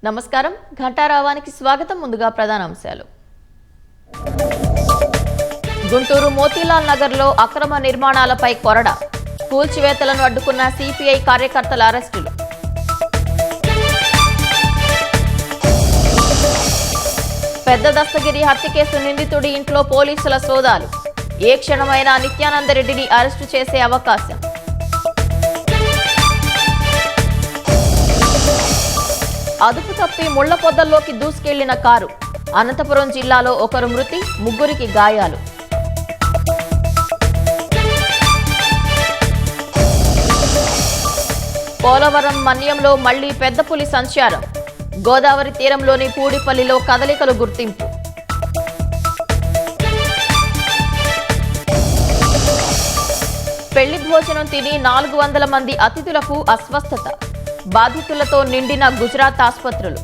నమస్కారం ఘంటారావానికి స్వాగతం. ముందుగా ప్రధానాంశాలు. గుంటూరు మోతీలాల్ నగర్లో అక్రమ నిర్మాణాలపై కొరడ, కూల్చివేతలను అడ్డుకున్న సిపిఐ కార్యకర్తల అరెస్టులు. పెద్ద దస్తగిరి హత్య కేసు నిందితుడి ఇంట్లో పోలీసుల సోదాలు, ఏ క్షణమైనా నిత్యానందరెడ్డిని అరెస్టు చేసే అవకాశం. అదుపు తప్పి ముళ్ల పొదల్లోకి దూసుకెళ్లిన కారు, అనంతపురం జిల్లాలో ఒకరు మృతి, ముగ్గురికి గాయాలు. పోలవరం మన్యంలో మళ్లీ పెద్ద పులి సంచారం, గోదావరి తీరంలోని పూడిపల్లిలో కదలికలు గుర్తింపు. పెళ్లి భోజనం తిని 400 మంది అతిథులకు అస్వస్థత, బాధితులతో నిండిన గుజరాత్ ఆసుపత్రులు.